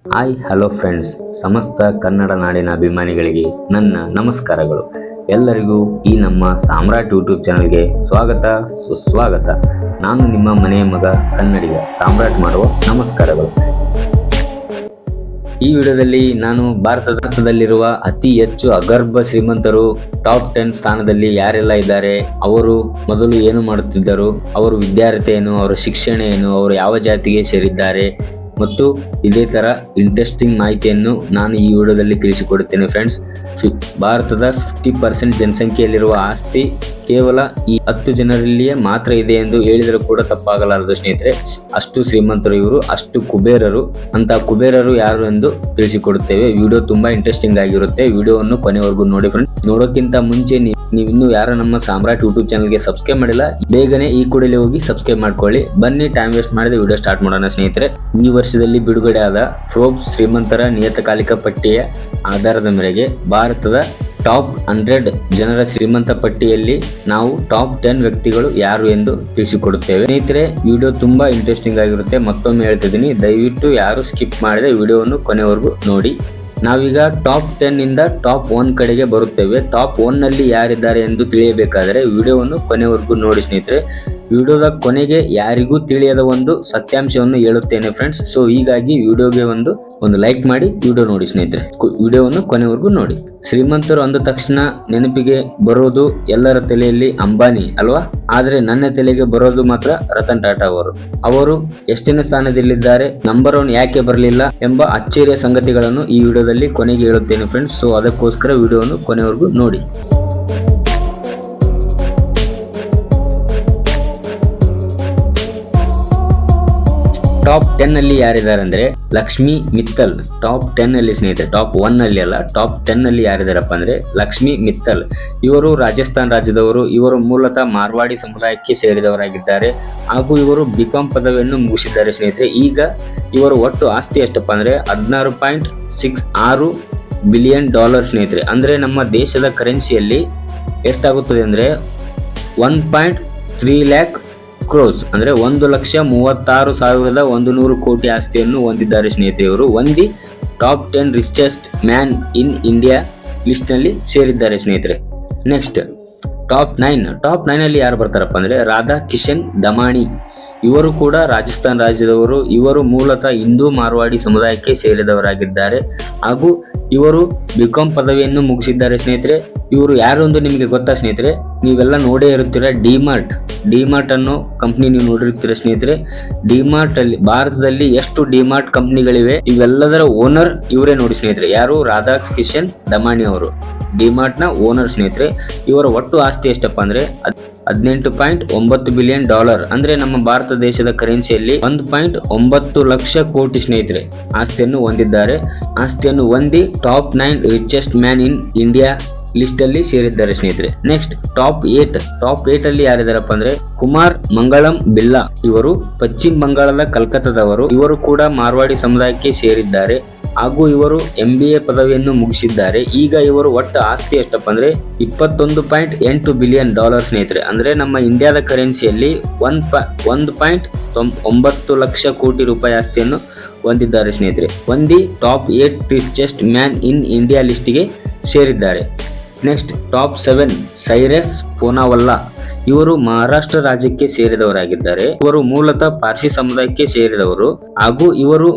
Hi hello friends, ಸಮಸ್ತ ಕನ್ನಡ ನಾಡಿನ ಅಭಿಮಾನಿಗಳಿಗೆ ನನ್ನ ನಮಸ್ಕಾರಗಳು. ಎಲ್ಲರಿಗೂ ಈ ನಮ್ಮ ಸಾಮ್ರಾಟ್ ಯೂಟ್ಯೂಬ್ ಚಾನಲ್ಗೆ ಸ್ವಾಗತ ಸುಸ್ವಾಗತ. ನಾನು ನಿಮ್ಮ ಮನೆಯ ಮಗ ಕನ್ನಡಿಗ ಸಾಮ್ರಾಟ್ ಮಾಡುವ ನಮಸ್ಕಾರಗಳು. ಈ ವಿಡಿಯೋದಲ್ಲಿ ನಾನು ಭಾರತದಲ್ಲಿರುವ ಅತಿ ಹೆಚ್ಚು ಅಗರ್ಭ ಶ್ರೀಮಂತರು ಟಾಪ್ 10 ಸ್ಥಾನದಲ್ಲಿ ಯಾರೆಲ್ಲ ಇದ್ದಾರೆ, ಅವರು ಮೊದಲು ಏನು ಮಾಡುತ್ತಿದ್ದರು, ಅವರ ವಿದ್ಯಾರ್ಥಿ ಏನು, ಅವರ ಶಿಕ್ಷಣ ಏನು, ಅವರು ಯಾವ ಜಾತಿಗೆ ಸೇರಿದ್ದಾರೆ ಮತ್ತು ಇದೇ ತರ ಇಂಟ್ರೆಸ್ಟಿಂಗ್ ಮಾಹಿತಿಯನ್ನು ನಾನು ಈ ವಿಡಿಯೋದಲ್ಲಿ ತಿಳಿಸಿಕೊಡುತ್ತೇನೆ. ಫ್ರೆಂಡ್ಸ್, ಭಾರತದ 50% ಜನಸಂಖ್ಯೆಯಲ್ಲಿರುವ ಆಸ್ತಿ ಕೇವಲ ಈ 10 ಜನರಲ್ಲಿಯೇ ಮಾತ್ರ ಇದೆ ಎಂದು ಹೇಳಿದರೂ ಕೂಡ ತಪ್ಪಾಗಲಾರದು ಸ್ನೇಹಿತರೆ. ಅಷ್ಟು ಶ್ರೀಮಂತರು ಇವರು, ಅಷ್ಟು ಕುಬೇರರು. ಅಂತ ಕುಬೇರರು ಯಾರು ಎಂದು ತಿಳಿಸಿಕೊಡುತ್ತೇವೆ. ವಿಡಿಯೋ ತುಂಬಾ ಇಂಟ್ರೆಸ್ಟಿಂಗ್ ಆಗಿರುತ್ತೆ. ವಿಡಿಯೋವನ್ನು ಕೊನೆವರೆಗೂ ನೋಡಿ ಫ್ರೆಂಡ್ಸ್. ನೋಡೋಕ್ಕಿಂತ ಮುಂಚೆ ನೀವಿನ್ನೂ ಯಾರು ನಮ್ಮ ಸಾಮ್ರಾಟ್ ಯೂಟ್ಯೂಬ್ ಚಾನಲ್ಗೆ ಸಬ್ಸ್ಕ್ರೈಬ್ ಮಾಡಿಲ್ಲ, ಬೇಗನೆ ಈ ಕೂಡಲೇ ಹೋಗಿ ಸಬ್ಸ್ಕ್ರೈಬ್ ಮಾಡ್ಕೊಳ್ಳಿ. ಬನ್ನಿ ಟೈಮ್ ವೇಸ್ಟ್ ಮಾಡದೆ ವಿಡಿಯೋ ಸ್ಟಾರ್ಟ್ ಮಾಡೋಣ ಸ್ನೇಹಿತರೆ. ಈ ವರ್ಷದಲ್ಲಿ ಬಿಡುಗಡೆ ಆದ ಫೋರ್ಬ್ಸ್ ಶ್ರೀಮಂತರ ನಿಯತಕಾಲಿಕ ಪಟ್ಟಿಯ ಆಧಾರದ ಮೇರೆಗೆ ಭಾರತದ ಟಾಪ್ 100 ಜನರ ಶ್ರೀಮಂತ ಪಟ್ಟಿಯಲ್ಲಿ ನಾವು ಟಾಪ್ 10 ವ್ಯಕ್ತಿಗಳು ಯಾರು ಎಂದು ತಿಳಿಸಿಕೊಡುತ್ತೇವೆ ಸ್ನೇಹಿತರೆ. ವಿಡಿಯೋ ತುಂಬಾ ಇಂಟ್ರೆಸ್ಟಿಂಗ್ ಆಗಿರುತ್ತೆ. ಮತ್ತೊಮ್ಮೆ ಹೇಳ್ತಿದ್ದೀನಿ, ದಯವಿಟ್ಟು ಯಾರು ಸ್ಕಿಪ್ ಮಾಡದೆ ವಿಡಿಯೋವನ್ನು ಕೊನೆವರೆಗೂ ನೋಡಿ. ನಾವೀಗ ಟಾಪ್ 10 ಇಂದ ಟಾಪ್ 1 ಕಡೆಗೆ ಬರುತ್ತೇವೆ. ಟಾಪ್ 1 ನಲ್ಲಿ ಯಾರಿದ್ದಾರೆ ಎಂದು ತಿಳಿಯಬೇಕಾದರೆ ವಿಡಿಯೋವನ್ನು ಕೊನೆವರೆಗೂ ನೋಡಿ ಸ್ನೇಹಿತರೆ. ವಿಡಿಯೋದ ಕೊನೆಗೆ ಯಾರಿಗೂ ತಿಳಿಯದ ಒಂದು ಸತ್ಯಾಂಶವನ್ನು ಹೇಳುತ್ತೇನೆ ಫ್ರೆಂಡ್ಸ್. ಸೊ ಹೀಗಾಗಿ ವಿಡಿಯೋಗೆ ಒಂದು ಲೈಕ್ ಮಾಡಿ ವಿಡಿಯೋ ನೋಡಿ ಸ್ನೇಹಿತರೆ. ವಿಡಿಯೋವನ್ನು ಕೊನೆವರೆಗೂ ನೋಡಿ. ಶ್ರೀಮಂತರು ಅಂದ ತಕ್ಷಣ ನೆನಪಿಗೆ ಬರೋದು ಎಲ್ಲರ ತಲೆಯಲ್ಲಿ ಅಂಬಾನಿ ಅಲ್ವಾ? ಆದ್ರೆ ನನ್ನ ತಲೆಗೆ ಬರೋದು ಮಾತ್ರ ರತನ್ ಟಾಟಾ ಅವರು ಎಷ್ಟನೇ ಸ್ಥಾನದಲ್ಲಿದ್ದಾರೆ, ನಂಬರ್ 1 ಯಾಕೆ ಬರಲಿಲ್ಲ ಎಂಬ ಅಚ್ಚರಿಯ ಸಂಗತಿಗಳನ್ನು ಈ ವಿಡಿಯೋದಲ್ಲಿ ಕೊನೆಗೆ ಹೇಳುತ್ತೇನೆ ಫ್ರೆಂಡ್ಸ್. ಸೊ ಅದಕ್ಕೋಸ್ಕರ ವಿಡಿಯೋವನ್ನು ಕೊನೆವರೆಗೂ ನೋಡಿ. ಟಾಪ್ 10 ನಲ್ಲಿ ಯಾರಿದ್ದಾರೆ ಅಂದ್ರೆ ಲಕ್ಷ್ಮಿ ಮಿತ್ತಲ್. ಟಾಪ್ 10 ನಲ್ಲಿ ಸ್ನೇಹಿತರೆ, ಟಾಪ್ 1 ನಲ್ಲಿ ಅಲ್ಲ, ಟಾಪ್ 10 ನಲ್ಲಿ ಯಾರಿದ್ದಾರಪ್ಪ ಅಂದ್ರೆ ಲಕ್ಷ್ಮಿ ಮಿತ್ತಲ್. ಇವರು ರಾಜಸ್ಥಾನ್ ರಾಜ್ಯದವರು. ಇವರು ಮೂಲತಃ ಮಾರ್ವಾಡಿ ಸಮುದಾಯಕ್ಕೆ ಸೇರಿದವರಾಗಿದ್ದಾರೆ ಹಾಗೂ ಇವರು ಬಿಕಾಂ ಪದವಿಯನ್ನು ಮುಗಿಸಿದ್ದಾರೆ ಸ್ನೇಹಿತರೆ. ಈಗ ಇವರು ಒಟ್ಟು ಆಸ್ತಿ ಎಷ್ಟಪ್ಪ ಅಂದ್ರೆ $16.6 ಬಿಲಿಯನ್ ಸ್ನೇಹಿತರೆ. ಅಂದ್ರೆ ನಮ್ಮ ದೇಶದ ಕರೆನ್ಸಿಯಲ್ಲಿ ಎಷ್ಟಾಗುತ್ತದೆ ಅಂದ್ರೆ 1.3 ಲ್ಯಾಕ್ ಕ್ರೋಸ್ ಅಂದ್ರೆ 1,36,100 ಕೋಟಿ ಆಸ್ತಿಯನ್ನು ಹೊಂದಿದ್ದಾರೆ ಸ್ನೇಹಿತರೆ. ಇವರು ಒಂದಿ top 10 richest man in India list ನಲ್ಲಿ ಸೇರಿದ್ದಾರೆ ಸ್ನೇಹಿತರೆ. ನೆಕ್ಸ್ಟ್ ಟಾಪ್ 9 ಅಲ್ಲಿ ಯಾರು ಬರ್ತಾರಪ್ಪ ಅಂದ್ರೆ ರಾಧಾ ಕಿಶನ್ ದಮಾಣಿ. ಇವರು ಕೂಡ ರಾಜಸ್ಥಾನ್ ರಾಜ್ಯದವರು. ಇವರು ಮೂಲತಃ ಹಿಂದೂ ಮಾರ್ವಾಡಿ ಸಮುದಾಯಕ್ಕೆ ಸೇರಿದವರಾಗಿದ್ದಾರೆ ಹಾಗೂ ಇವರು ಬಿಕಾಂ ಪದವಿಯನ್ನು ಮುಗಿಸಿದ್ದಾರೆ ಸ್ನೇಹಿತರೆ. ಇವರು ಯಾರು ಎಂದು ನಿಮಗೆ ಗೊತ್ತಾ ಸ್ನೇಹಿತರೆ? ನೀವೆಲ್ಲ ನೋಡೇ ಇರುತ್ತೀರ, ಡಿಮಾರ್ಟ್ ಅನ್ನೋ ಕಂಪ್ನಿ ನೀವು ನೋಡಿರ್ತೀರ ಸ್ನೇಹಿತರೆ. ಡಿಮಾರ್ಟ್ ಅಲ್ಲಿ ಭಾರತದಲ್ಲಿ ಎಷ್ಟು ಡಿಮಾರ್ಟ್ ಕಂಪ್ನಿಗಳಿವೆ, ಇವೆಲ್ಲದರ ಓನರ್ ಇವರೇ ನೋಡಿ ಸ್ನೇಹಿತರೆ. ಯಾರು? ರಾಧಾ ಕಿಶನ್ ದಮಾಣಿ ಅವರು, ಡಿಮಾರ್ಟ್ ನ ಓನರ್ ಸ್ನೇಹಿತರೆ. ಇವರ ಒಟ್ಟು ಆಸ್ತಿ ಎಷ್ಟಪ್ಪ ಅಂದ್ರೆ $18.9 ಬಿಲಿಯನ್ ಅಂದ್ರೆ ನಮ್ಮ ಭಾರತ ದೇಶದ ಕರೆನ್ಸಿಯಲ್ಲಿ 1.9 ಲಕ್ಷ ಕೋಟಿ ಸ್ನೇಹಿತರೆ ಆಸ್ತಿಯನ್ನು ಹೊಂದಿದ್ದಾರೆ. ಆಸ್ತಿಯನ್ನು ಹೊಂದಿ top 9 richest man in India list ಅಲ್ಲಿ ಸೇರಿದ್ದಾರೆ ಸ್ನೇಹಿತರೆ. ನೆಕ್ಸ್ಟ್ ಟಾಪ್ 8 ಅಲ್ಲಿ ಯಾರಿದಾರಪ್ಪ ಅಂದ್ರೆ ಕುಮಾರ್ ಮಂಗಳಂ ಬಿಲ್ಲಾ. ಇವರು ಪಶ್ಚಿಮ ಬಂಗಾಳದ ಕಲ್ಕತ್ತಾದವರು. ಇವರು ಕೂಡ ಮಾರ್ವಾಡಿ ಸಮುದಾಯಕ್ಕೆ ಸೇರಿದ್ದಾರೆ ಹಾಗೂ ಇವರು MBA ಪದವಿಯನ್ನು ಮುಗಿಸಿದ್ದಾರೆ. ಈಗ ಇವರು ಒಟ್ಟು ಆಸ್ತಿ ಎಷ್ಟಪ್ಪ ಅಂದ್ರೆ $21.8 ಬಿಲಿಯನ್ ಸ್ನೇಹಿತರೆ. ಅಂದ್ರೆ ನಮ್ಮ ಇಂಡಿಯಾದ ಕರೆನ್ಸಿಯಲ್ಲಿ 1.9 ಲಕ್ಷ ಕೋಟಿ ರೂಪಾಯಿ ಆಸ್ತಿಯನ್ನು ಹೊಂದಿದ್ದಾರೆ ಸ್ನೇಹಿತರೆ. ಒಂದಿ top 8 richest man in India ಲಿಸ್ಟಿಗೆ ಸೇರಿದ್ದಾರೆ. Next top 7 Cyrus Poonawalla. ಇವರು ಮಹಾರಾಷ್ಟ್ರ ರಾಜ್ಯಕ್ಕೆ ಸೇರಿದವರಾಗಿದ್ದಾರೆ. ಇವರು ಮೂಲತಃ ಪಾರ್ಸಿ ಸಮುದಾಯಕ್ಕೆ ಸೇರಿದವರು ಹಾಗೂ ಇವರು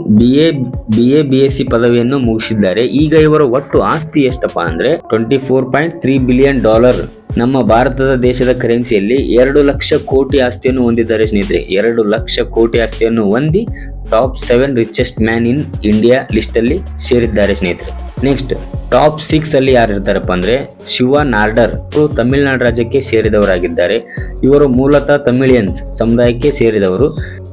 BSc ಪದವಿಯನ್ನು ಮುಗಿಸಿದ್ದಾರೆ. ಈಗ ಇವರ ಒಟ್ಟು ಆಸ್ತಿ ಎಷ್ಟಪ್ಪ ಅಂದ್ರೆ $24.3 ಬಿಲಿಯನ್. ನಮ್ಮ ಭಾರತದ ದೇಶದ ಕರೆನ್ಸಿಯಲ್ಲಿ 2 ಲಕ್ಷ ಕೋಟಿ ಆಸ್ತಿಯನ್ನು ಹೊಂದಿದ್ದಾರೆ ಸ್ನೇಹಿತರೆ. 2 ಲಕ್ಷ ಕೋಟಿ ಆಸ್ತಿಯನ್ನು ಹೊಂದಿ top 7 richest man in India list ಅಲ್ಲಿ ಸೇರಿದ್ದಾರೆ ಸ್ನೇಹಿತರೆ. ನೆಕ್ಸ್ಟ್ ಟಾಪ್ 6 ಅಲ್ಲಿ ಯಾರು ಇರ್ತಾರಪ್ಪ ಅಂದ್ರೆ ಶಿವ ನಾರ್ಡರ್. ಇವರು ತಮಿಳುನಾಡು ರಾಜ್ಯಕ್ಕೆ ಸೇರಿದವರಾಗಿದ್ದಾರೆ. ಇವರು ಮೂಲತಃ ತಮಿಳಿಯನ್ಸ್ ಸಮುದಾಯಕ್ಕೆ ಸೇರಿದವರು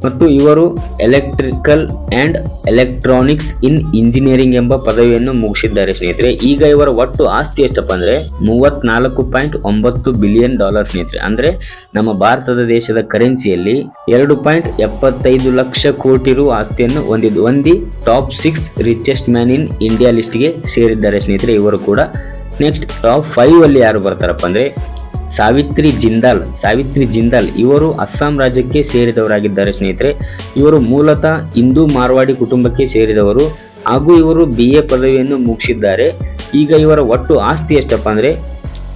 ಮತ್ತು ಇವರು electrical and electronics in engineering ಎಂಬ ಪದವಿಯನ್ನು ಮುಗಿಸಿದ್ದಾರೆ ಸ್ನೇಹಿತರೆ. ಈಗ ಇವರ ಒಟ್ಟು ಆಸ್ತಿ ಎಷ್ಟಪ್ಪ ಅಂದ್ರೆ $34.9 ಬಿಲಿಯನ್ ಸ್ನೇಹಿತರೆ. ಅಂದ್ರೆ ನಮ್ಮ ಭಾರತದ ದೇಶದ ಕರೆನ್ಸಿಯಲ್ಲಿ 2.75 ಲಕ್ಷ ಕೋಟಿ ರು ಆಸ್ತಿಯನ್ನು ಹೊಂದಿ top 6 richest man in India ಲಿಸ್ಟ್ಗೆ ಸೇರಿದ್ದಾರೆ ಸ್ನೇಹಿತರೆ ಇವರು ಕೂಡ. ನೆಕ್ಸ್ಟ್ ಟಾಪ್ 5 ಅಲ್ಲಿ ಯಾರು ಬರ್ತಾರಪ್ಪ ಅಂದ್ರೆ ಸಾವಿತ್ರಿ ಜಿಂದಾಲ್. ಇವರು ಅಸ್ಸಾಂ ರಾಜ್ಯಕ್ಕೆ ಸೇರಿದವರಾಗಿದ್ದಾರೆ ಸ್ನೇಹಿತರೆ. ಇವರು ಮೂಲತಃ ಹಿಂದೂ ಮಾರ್ವಾಡಿ ಕುಟುಂಬಕ್ಕೆ ಸೇರಿದವರು ಹಾಗೂ ಇವರು BA ಪದವಿಯನ್ನು ಮುಗಿಸಿದ್ದಾರೆ. ಈಗ ಇವರ ಒಟ್ಟು ಆಸ್ತಿ ಎಷ್ಟಪ್ಪ ಅಂದ್ರೆ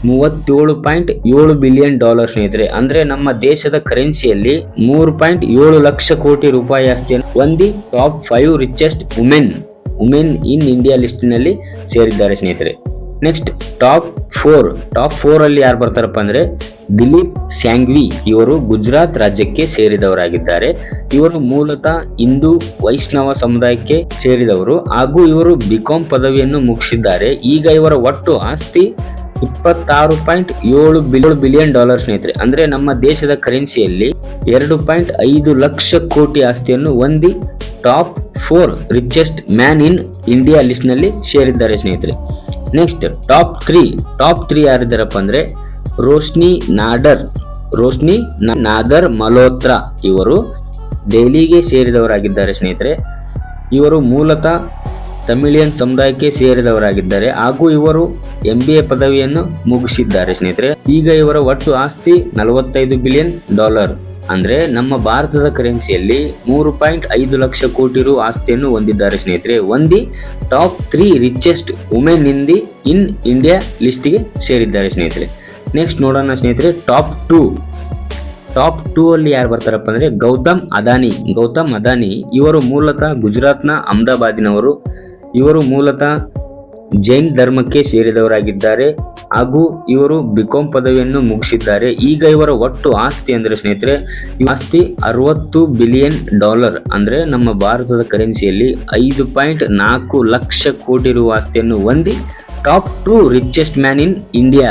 $37.7 ಬಿಲಿಯನ್ ಸ್ನೇಹಿತರೆ. ಅಂದ್ರೆ ನಮ್ಮ ದೇಶದ ಕರೆನ್ಸಿಯಲ್ಲಿ 3.7 ಲಕ್ಷ ಕೋಟಿ ರೂಪಾಯಿ ಆಸ್ತಿಯನ್ನು ಹೊಂದಿ top 5 richest women in India list ನಲ್ಲಿ ಸೇರಿದ್ದಾರೆ ಸ್ನೇಹಿತರೆ. ನೆಕ್ಸ್ಟ್ ಟಾಪ್ 4 ಅಲ್ಲಿ ಯಾರು ಬರ್ತಾರಪ್ಪ ಅಂದ್ರೆ ದಿಲೀಪ್ ಸ್ಯಾಂಘ್ವಿ. ಇವರು ಗುಜರಾತ್ ರಾಜ್ಯಕ್ಕೆ ಸೇರಿದವರಾಗಿದ್ದಾರೆ. ಇವರು ಮೂಲತಃ ಹಿಂದೂ ವೈಷ್ಣವ ಸಮುದಾಯಕ್ಕೆ ಸೇರಿದವರು ಹಾಗೂ ಇವರು BCom ಪದವಿಯನ್ನು ಮುಗಿಸಿದ್ದಾರೆ. ಈಗ ಇವರ ಒಟ್ಟು ಆಸ್ತಿ $26.7 ಬಿಲಿಯನ್ ಸ್ನೇಹಿತರೆ. ಅಂದ್ರೆ ನಮ್ಮ ದೇಶದ ಕರೆನ್ಸಿಯಲ್ಲಿ 2.5 ಲಕ್ಷ ಕೋಟಿ ಆಸ್ತಿಯನ್ನು ಹೊಂದಿ top 4 richest man in India list ನಲ್ಲಿ ಸೇರಿದ್ದಾರೆ ಸ್ನೇಹಿತರೆ. ನೆಕ್ಸ್ಟ್ ಟಾಪ್ 3 ಯಾರಿದ್ದಾರಪ್ಪ ಅಂದ್ರೆ ರೋಶ್ನಿ ನಾದರ್ ಮಲ್ಹೋತ್ರಾ. ಇವರು ದೆಹಲಿಗೆ ಸೇರಿದವರಾಗಿದ್ದಾರೆ ಸ್ನೇಹಿತರೆ. ಇವರು ಮೂಲತಃ ತಮಿಳಿಯನ್ ಸಮುದಾಯಕ್ಕೆ ಸೇರಿದವರಾಗಿದ್ದಾರೆ ಹಾಗೂ ಇವರು MBA ಪದವಿಯನ್ನು ಮುಗಿಸಿದ್ದಾರೆ ಸ್ನೇಹಿತರೆ. ಈಗ ಇವರ ಒಟ್ಟು ಆಸ್ತಿ $45 ಬಿಲಿಯನ್. ಅಂದ್ರೆ ನಮ್ಮ ಭಾರತದ ಕರೆನ್ಸಿಯಲ್ಲಿ 3.5 ಲಕ್ಷ ಕೋಟಿ ರು ಆಸ್ತಿಯನ್ನು ಹೊಂದಿದ್ದಾರೆ ಸ್ನೇಹಿತರೆ. ಹೊಂದಿ top 3 richest women in India ಲಿಸ್ಟ್ಗೆ ಸೇರಿದ್ದಾರೆ ಸ್ನೇಹಿತರೆ. ನೆಕ್ಸ್ಟ್ ನೋಡೋಣ ಸ್ನೇಹಿತರೆ ಟಾಪ್ 2 ಅಲ್ಲಿ ಯಾರು ಬರ್ತಾರಪ್ಪ ಅಂದ್ರೆ ಗೌತಮ್ ಅದಾನಿ. ಇವರು ಮೂಲತಃ ಗುಜರಾತ್ನ ಅಹಮದಾಬಾದಿನವರು. ಇವರು ಮೂಲತಃ ಜೈನ್ ಧರ್ಮಕ್ಕೆ ಸೇರಿದವರಾಗಿದ್ದಾರೆ ಹಾಗೂ ಇವರು BCom ಪದವಿಯನ್ನು ಮುಗಿಸಿದ್ದಾರೆ. ಈಗ ಇವರ ಒಟ್ಟು ಆಸ್ತಿ ಅಂದ್ರೆ ಸ್ನೇಹಿತರೆ ಆಸ್ತಿ $60 ಬಿಲಿಯನ್. ಅಂದ್ರೆ ನಮ್ಮ ಭಾರತದ ಕರೆನ್ಸಿಯಲ್ಲಿ 5.4 ಲಕ್ಷ ಕೋಟಿ ರು ಆಸ್ತಿಯನ್ನು ಹೊಂದಿ top 2 richest man in India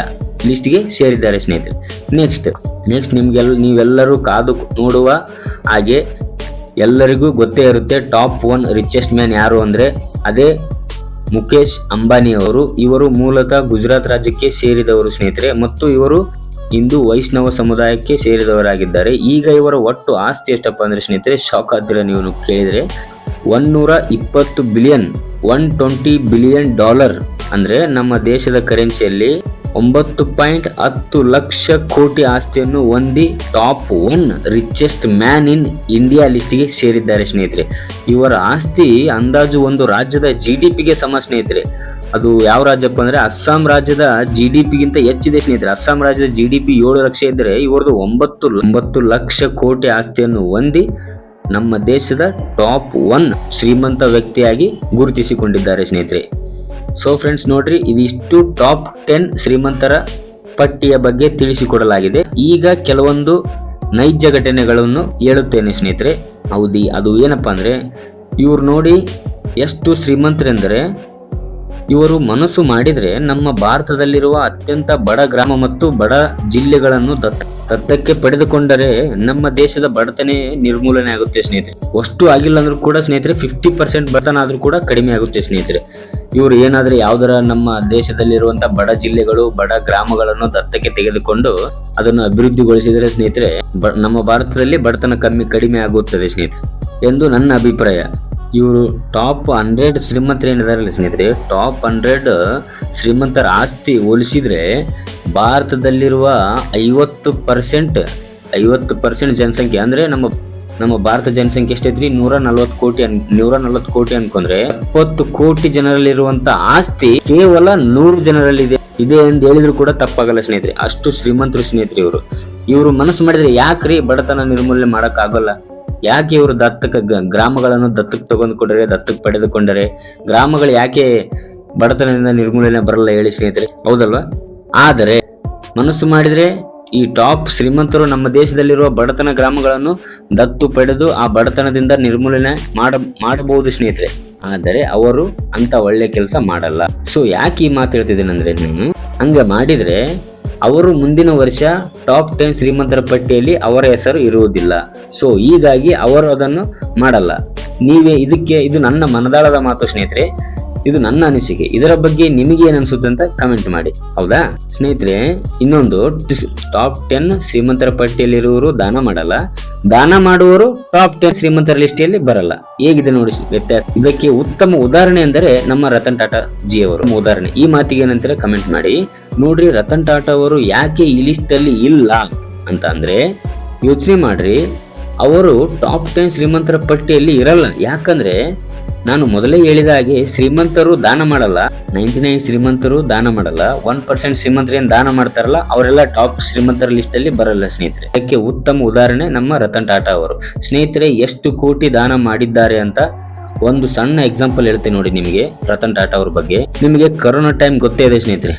ಲಿಸ್ಟ್ಗೆ ಸೇರಿದ್ದಾರೆ ಸ್ನೇಹಿತರೆ. ನೆಕ್ಸ್ಟ್ ನೀವೆಲ್ಲರೂ ಕಾದು ನೋಡುವ ಹಾಗೆ ಎಲ್ಲರಿಗೂ ಗೊತ್ತೇ ಇರುತ್ತೆ ಟಾಪ್ 1 ರಿಚೆಸ್ಟ್ ಮ್ಯಾನ್ ಯಾರು ಅಂದ್ರೆ ಅದೇ ಮುಖೇಶ್ ಅಂಬಾನಿ ಅವರು. ಇವರು ಮೂಲತಃ ಗುಜರಾತ್ ರಾಜ್ಯಕ್ಕೆ ಸೇರಿದವರು ಸ್ನೇಹಿತರೆ ಮತ್ತು ಇವರು ಹಿಂದೂ ವೈಷ್ಣವ ಸಮುದಾಯಕ್ಕೆ ಸೇರಿದವರಾಗಿದ್ದಾರೆ. ಈಗ ಇವರ ಒಟ್ಟು ಆಸ್ತಿ ಎಷ್ಟಪ್ಪ ಅಂದ್ರೆ ಸ್ನೇಹಿತರೆ ಶಾಕ್ ಆಗ್ತೀರಾ ನೀವು ಕೇಳಿದ್ರೆ $120 ಬಿಲಿಯನ್. ಅಂದ್ರೆ ನಮ್ಮ ದೇಶದ ಕರೆನ್ಸಿಯಲ್ಲಿ 9.10 ಲಕ್ಷ ಕೋಟಿ ಆಸ್ತಿಯನ್ನು ಹೊಂದಿ top 1 richest man in India ಲಿಸ್ಟ್ಗೆ ಸೇರಿದ್ದಾರೆ ಸ್ನೇಹಿತರೆ. ಇವರ ಆಸ್ತಿ ಅಂದಾಜು ಒಂದು ರಾಜ್ಯದ GDPಗೆ ಸಮ ಸ್ನೇಹಿತರೆ. ಅದು ಯಾವ ರಾಜ್ಯಪ್ಪ ಅಂದ್ರೆ ಅಸ್ಸಾಂ ರಾಜ್ಯದ GDPಗಿಂತ ಹೆಚ್ಚಿದೆ ಸ್ನೇಹಿತರೆ. ಅಸ್ಸಾಂ ರಾಜ್ಯದ GDP 7 ಲಕ್ಷ ಇದ್ದರೆ ಇವ್ರದ್ದು 9 ಲಕ್ಷ ಕೋಟಿ ಆಸ್ತಿಯನ್ನು ಹೊಂದಿ ನಮ್ಮ ದೇಶದ ಟಾಪ್ 1 ಶ್ರೀಮಂತ ವ್ಯಕ್ತಿಯಾಗಿ ಗುರುತಿಸಿಕೊಂಡಿದ್ದಾರೆ ಸ್ನೇಹಿತರೆ. ಸೊ ಫ್ರೆಂಡ್ಸ್ ನೋಡ್ರಿ, ಇದಿಷ್ಟು ಟಾಪ್ 10 ಶ್ರೀಮಂತರ ಪಟ್ಟಿಯ ಬಗ್ಗೆ ತಿಳಿಸಿಕೊಡಲಾಗಿದೆ. ಈಗ ಕೆಲವೊಂದು ನೈಜ ಘಟನೆಗಳನ್ನು ಹೇಳುತ್ತೇನೆ ಸ್ನೇಹಿತರೆ. ಅದು ಏನಪ್ಪಾ ಅಂದ್ರೆ ಇವ್ರು ನೋಡಿ ಎಷ್ಟು ಶ್ರೀಮಂತರೆಂದರೆ ಇವರು ಮನಸ್ಸು ಮಾಡಿದ್ರೆ ನಮ್ಮ ಭಾರತದಲ್ಲಿರುವ ಅತ್ಯಂತ ಬಡ ಗ್ರಾಮ ಮತ್ತು ಬಡ ಜಿಲ್ಲೆಗಳನ್ನು ದತ್ತಕ್ಕೆ ಪಡೆದುಕೊಂಡರೆ ನಮ್ಮ ದೇಶದ ಬಡತನ ನಿರ್ಮೂಲನೆ ಆಗುತ್ತೆ ಸ್ನೇಹಿತರೆ. ಅಷ್ಟು ಆಗಿಲ್ಲ ಅಂದ್ರೂ ಕೂಡ ಸ್ನೇಹಿತರೆ 50% ಬಡತನ ಆದ್ರೂ ಕೂಡ ಕಡಿಮೆ ಆಗುತ್ತೆ ಸ್ನೇಹಿತರೆ. ಇವರು ಏನಾದ್ರೆ ಯಾವ್ದಾರ ನಮ್ಮ ದೇಶದಲ್ಲಿರುವಂತಹ ಬಡ ಜಿಲ್ಲೆಗಳು ಬಡ ಗ್ರಾಮಗಳನ್ನು ದತ್ತಕ್ಕೆ ತೆಗೆದುಕೊಂಡು ಅದನ್ನು ಅಭಿವೃದ್ಧಿಗೊಳಿಸಿದರೆ ಸ್ನೇಹಿತರೆ ನಮ್ಮ ಭಾರತದಲ್ಲಿ ಬಡತನ ಕಡಿಮೆ ಆಗುತ್ತದೆ ಸ್ನೇಹಿತರೆ ಎಂದು ನನ್ನ ಅಭಿಪ್ರಾಯ. ಇವರು ಟಾಪ್ 100 ಶ್ರೀಮಂತರು ಏನಿದಾರಲ್ಲ ಸ್ನೇಹಿತರೆ, ಟಾಪ್ 100 ಶ್ರೀಮಂತರ ಆಸ್ತಿ ಹೋಲಿಸಿದ್ರೆ ಭಾರತದಲ್ಲಿರುವ 50% ಜನಸಂಖ್ಯೆ ಅಂದ್ರೆ ನಮ್ಮ ಭಾರತ ಜನಸಂಖ್ಯೆ ಎಷ್ಟೈತ್ರಿ 140 ಕೋಟಿ ಅನ್ಕೊಂಡ್ರೆ 70 ಕೋಟಿ ಜನರಲ್ಲಿರುವಂತ ಆಸ್ತಿ ಕೇವಲ 100 ಜನರಲ್ಲಿದೆ ಎಂದು ಹೇಳಿದ್ರು ಕೂಡ ತಪ್ಪಾಗಲ್ಲ ಸ್ನೇಹಿತರೆ. ಅಷ್ಟು ಶ್ರೀಮಂತರು ಸ್ನೇಹಿತರೆ ಇವರು ಮನಸ್ಸು ಮಾಡಿದ್ರೆ ಯಾಕ್ರಿ ಬಡತನ ನಿರ್ಮೂಲನೆ ಮಾಡಕ್ ಆಗೋಲ್ಲ? ಯಾಕೆ ಇವರು ಗ್ರಾಮಗಳನ್ನು ದತ್ತಕ್ಕೆ ಪಡೆದುಕೊಂಡರೆ ಗ್ರಾಮಗಳು ಯಾಕೆ ಬಡತನದಿಂದ ನಿರ್ಮೂಲನೆ ಬರಲ್ಲ ಹೇಳಿ ಸ್ನೇಹಿತರೆ, ಹೌದಲ್ವಾ? ಆದರೆ ಮನಸ್ಸು ಮಾಡಿದ್ರೆ ಈ ಟಾಪ್ ಶ್ರೀಮಂತರು ನಮ್ಮ ದೇಶದಲ್ಲಿರುವ ಬಡತನ ಗ್ರಾಮಗಳನ್ನು ದತ್ತು ಪಡೆದು ಆ ಬಡತನದಿಂದ ನಿರ್ಮೂಲನೆ ಮಾಡಬಹುದು ಸ್ನೇಹಿತರೆ. ಆದರೆ ಅವರು ಅಂತ ಒಳ್ಳೆ ಕೆಲಸ ಮಾಡಲ್ಲ. ಸೊ ಯಾಕೆ ಈ ಮಾತು ಹೇಳ್ತಿದ್ದೇನೆ ಅಂದ್ರೆ, ಹಂಗ ಮಾಡಿದ್ರೆ ಅವರು ಮುಂದಿನ ವರ್ಷ ಟಾಪ್ 10 ಶ್ರೀಮಂತರ ಪಟ್ಟಿಯಲ್ಲಿ ಅವರ ಹೆಸರು ಇರುವುದಿಲ್ಲ. ಸೊ ಹೀಗಾಗಿ ಅವರು ಅದನ್ನು ಮಾಡಲ್ಲ. ಇದು ನನ್ನ ಮನದಾಳದ ಮಾತು ಸ್ನೇಹಿತರೆ, ಇದು ನನ್ನ ಅನಿಸಿಕೆ. ಇದರ ಬಗ್ಗೆ ನಿಮಗೆ ಏನ್ ಅನ್ಸುತ್ತೆ ಅಂತ ಕಮೆಂಟ್ ಮಾಡಿ, ಹೌದಾ ಸ್ನೇಹಿತರೆ? ಇನ್ನೊಂದು, ಟಾಪ್ 10 ಶ್ರೀಮಂತರ ಪಟ್ಟಿಯಲ್ಲಿರುವವರು ದಾನ ಮಾಡಲ್ಲ, ದಾನ ಮಾಡುವವರು ಟಾಪ್ 10 ಶ್ರೀಮಂತರ ಲಿಸ್ಟಿಯಲ್ಲಿ ಬರಲ್ಲ. ಹೇಗಿದೆ ನೋಡಿ ವ್ಯತ್ಯಾಸ. ಇದಕ್ಕೆ ಉತ್ತಮ ಉದಾಹರಣೆ ಎಂದರೆ ನಮ್ಮ ರತನ್ ಟಾಟಾ ಜಿ ಅವರು ಉದಾಹರಣೆ. ಈ ಮಾತಿಗೆ ಏನಂತಾರೆ ಕಮೆಂಟ್ ಮಾಡಿ. ನೋಡ್ರಿ, ರತನ್ ಟಾಟಾ ಅವರು ಯಾಕೆ ಈ ಲಿಸ್ಟ್ ಅಲ್ಲಿ ಇಲ್ಲ ಅಂತ ಅಂದ್ರೆ ಯೋಚನೆ ಮಾಡ್ರಿ, ಅವರು ಟಾಪ್ 10 ಶ್ರೀಮಂತರ ಪಟ್ಟಿಯಲ್ಲಿ ಇರಲ್ಲ. ಯಾಕಂದ್ರೆ ನಾನು ಮೊದಲೇ ಹೇಳಿದ ಹಾಗೆ ಶ್ರೀಮಂತರು ದಾನ ಮಾಡಲ್ಲ, 99 ಶ್ರೀಮಂತರು ದಾನ ಮಾಡಲ್ಲ, 1% ಶ್ರೀಮಂತರು ಏನ್ ದಾನ ಮಾಡ್ತಾರಲ್ಲ ಅವರೆಲ್ಲ ಟಾಪ್ ಶ್ರೀಮಂತರ ಲಿಸ್ಟ್ ಅಲ್ಲಿ ಬರಲ್ಲ ಸ್ನೇಹಿತರೆ. ಅದಕ್ಕೆ ಉತ್ತಮ ಉದಾಹರಣೆ ನಮ್ಮ ರತನ್ ಟಾಟಾ ಅವರು. ಸ್ನೇಹಿತರೆ, ಎಷ್ಟು ಕೋಟಿ ದಾನ ಮಾಡಿದ್ದಾರೆ ಅಂತ ಒಂದು ಸಣ್ಣ ಎಕ್ಸಾಂಪಲ್ ಹೇಳ್ತೇನೆ ನೋಡಿ ನಿಮಗೆ ರತನ್ ಟಾಟಾ ಅವ್ರ ಬಗ್ಗೆ. ನಿಮಗೆ ಕೊರೋನಾ ಟೈಮ್ ಗೊತ್ತೇ ಇದೆ ಸ್ನೇಹಿತರೆ,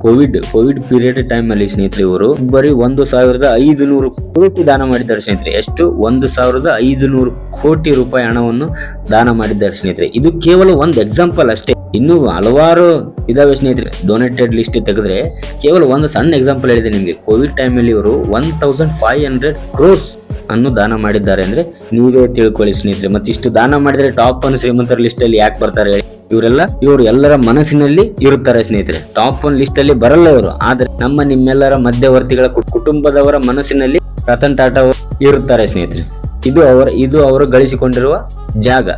ಕೋವಿಡ್ ಪೀರಿಯಡ್ ಟೈಮ್ ಅಲ್ಲಿ ಸ್ನೇಹಿತರೆ ಇವರು ಬರೀ 1500 ಕೋಟಿ ದಾನ ಮಾಡಿದ್ದಾರೆ ಸ್ನೇಹಿತರೆ. ಎಷ್ಟು? 1500 ಕೋಟಿ ರೂಪಾಯಿ ಹಣವನ್ನು ದಾನ ಮಾಡಿದ್ದಾರೆ ಸ್ನೇಹಿತರೆ. ಇದು ಕೇವಲ ಒಂದು ಎಕ್ಸಾಂಪಲ್ ಅಷ್ಟೇ, ಇನ್ನೂ ಹಲವಾರು ಇದಾವೆ ಸ್ನೇಹಿತರೆ. ಡೊನೇಟೆಡ್ ಲಿಸ್ಟ್ ತೆಗೆದ್ರೆ ಕೇವಲ ಒಂದು ಸಣ್ಣ ಎಕ್ಸಾಂಪಲ್ ಹೇಳಿದೆ ನಿಮಗೆ. ಕೋವಿಡ್ ಟೈಮ್ ಅಲ್ಲಿ ಇವರು 1500 crores ಅನ್ನು ದಾನ ಮಾಡಿದ್ದಾರೆ ಅಂದ್ರೆ ನೀವೇ ತಿಳ್ಕೊಳ್ಳಿ ಸ್ನೇಹಿತರೆ. ಮತ್ತೆ ಇಷ್ಟು ದಾನ ಮಾಡಿದ್ರೆ ಟಾಪ್ 1 ಶ್ರೀಮಂತರ ಲಿಸ್ಟ್ ಅಲ್ಲಿ ಯಾಕೆ ಬರ್ತಾರೆ? ಇವರು ಎಲ್ಲರ ಮನಸ್ಸಿನಲ್ಲಿ ಇರುತ್ತಾರೆ ಸ್ನೇಹಿತರೆ. ಟಾಪ್ 1 ಲಿಸ್ಟ್ ಅಲ್ಲಿ ಬರಲ್ಲ ಇವರು, ಆದ್ರೆ ನಿಮ್ಮೆಲ್ಲರ ಮಧ್ಯವರ್ತಿಗಳ ಕುಟುಂಬದವರ ಮನಸ್ಸಿನಲ್ಲಿ ರತನ್ ಟಾಟಾ ಇರುತ್ತಾರೆ ಸ್ನೇಹಿತರೆ. ಇದು ಅವರು ಗಳಿಸಿಕೊಂಡಿರುವ ಜಾಗ,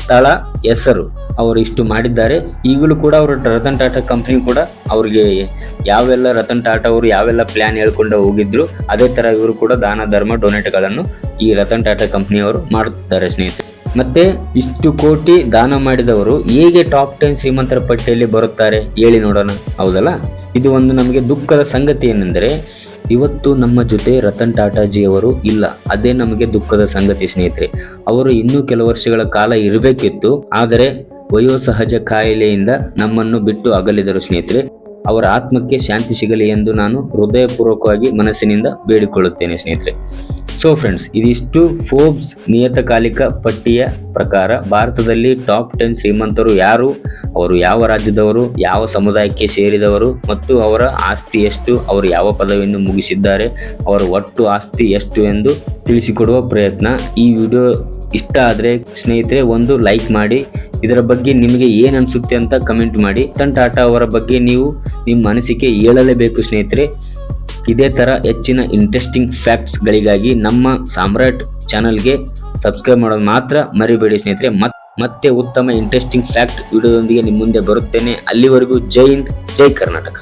ಸ್ಥಳ, ಹೆಸರು. ಅವರು ಇಷ್ಟು ಮಾಡಿದ್ದಾರೆ. ಈಗಲೂ ಕೂಡ ಅವರು ರತನ್ ಟಾಟಾ ಕಂಪ್ನಿ ಕೂಡ ಅವ್ರಿಗೆ ರತನ್ ಟಾಟಾ ಅವರು ಯಾವೆಲ್ಲ ಪ್ಲಾನ್ ಹೇಳ್ಕೊಂಡು ಹೋಗಿದ್ರು ಅದೇ ತರ ಇವರು ಕೂಡ ದಾನ ಧರ್ಮ ಡೊನೇಟ್ಗಳನ್ನು ಈ ರತನ್ ಟಾಟಾ ಕಂಪ್ನಿಯವರು ಮಾಡುತ್ತಿದ್ದಾರೆ ಸ್ನೇಹಿತರೆ. ಮತ್ತೆ ಇಷ್ಟು ಕೋಟಿ ದಾನ ಮಾಡಿದವರು ಹೇಗೆ ಟಾಪ್ 10 ಶ್ರೀಮಂತರ ಪಟ್ಟಿಯಲ್ಲಿ ಬರುತ್ತಾರೆ ಹೇಳಿ ನೋಡೋಣ, ಹೌದಲ್ಲ? ಇದು ಒಂದು ನಮಗೆ ದುಃಖದ ಸಂಗತಿ ಏನೆಂದರೆ ಇವತ್ತು ನಮ್ಮ ಜೊತೆ ರತನ್ ಟಾಟಾಜಿ ಅವರು ಇಲ್ಲ. ಅದೇ ನಮಗೆ ದುಃಖದ ಸಂಗತಿ ಸ್ನೇಹಿತರೆ. ಅವರು ಇನ್ನೂ ಕೆಲವು ವರ್ಷಗಳ ಕಾಲ ಇರಬೇಕಿತ್ತು, ಆದರೆ ವಯೋಸಹಜ ಕಾಯಿಲೆಯಿಂದ ನಮ್ಮನ್ನು ಬಿಟ್ಟು ಅಗಲಿದರು ಸ್ನೇಹಿತರೆ. ಅವರ ಆತ್ಮಕ್ಕೆ ಶಾಂತಿ ಸಿಗಲಿ ಎಂದು ನಾನು ಹೃದಯಪೂರ್ವಕವಾಗಿ ಮನಸ್ಸಿನಿಂದ ಬೇಡಿಕೊಳ್ಳುತ್ತೇನೆ ಸ್ನೇಹಿತರೆ. ಸೊ ಫ್ರೆಂಡ್ಸ್, ಇದಿಷ್ಟು ಫೋರ್ಬ್ಸ್ ನಿಯತಕಾಲಿಕ ಪಟ್ಟಿಯ ಪ್ರಕಾರ ಭಾರತದಲ್ಲಿ ಟಾಪ್ 10 ಶ್ರೀಮಂತರು ಯಾರು, ಅವರು ಯಾವ ರಾಜ್ಯದವರು, ಯಾವ ಸಮುದಾಯಕ್ಕೆ ಸೇರಿದವರು ಮತ್ತು ಅವರ ಆಸ್ತಿ ಎಷ್ಟು, ಅವರು ಯಾವ ಪದವಿಯನ್ನು ಮುಗಿಸಿದ್ದಾರೆ, ಅವರ ಒಟ್ಟು ಆಸ್ತಿ ಎಷ್ಟು ಎಂದು ತಿಳಿಸಿಕೊಡುವ ಪ್ರಯತ್ನ. ಈ ವಿಡಿಯೋ ಇಷ್ಟ ಆದರೆ ಸ್ನೇಹಿತರೆ ಒಂದು ಲೈಕ್ ಮಾಡಿ. ಇದರ ಬಗ್ಗೆ ನಿಮಗೆ ಏನು ಅನಿಸುತ್ತೆ ಅಂತ ಕಮೆಂಟ್ ಮಾಡಿ. ರತನ್ ಟಾಟಾ ಅವರ ಬಗ್ಗೆ ನೀವು ನಿಮ್ಮ ಅನಿಸಿಕೆ ಹೇಳಲೇಬೇಕು ಸ್ನೇಹಿತರೆ. ಇದೇ ಥರ ಹೆಚ್ಚಿನ ಇಂಟ್ರೆಸ್ಟಿಂಗ್ ಫ್ಯಾಕ್ಟ್ಸ್ಗಳಿಗಾಗಿ ನಮ್ಮ ಸಾಮ್ರಾಟ್ ಚಾನಲ್ಗೆ ಸಬ್ಸ್ಕ್ರೈಬ್ ಮಾಡೋದು ಮಾತ್ರ ಮರಿಬೇಡಿ ಸ್ನೇಹಿತರೆ. ಮತ್ತೆ ಉತ್ತಮ ಇಂಟ್ರೆಸ್ಟಿಂಗ್ ಫ್ಯಾಕ್ಟ್ ವಿಡಿಯೋದೊಂದಿಗೆ ನಿಮ್ಮ ಮುಂದೆ ಬರುತ್ತೇನೆ. ಅಲ್ಲಿವರೆಗೂ ಜೈ ಹಿಂದ್, ಜೈ ಕರ್ನಾಟಕ.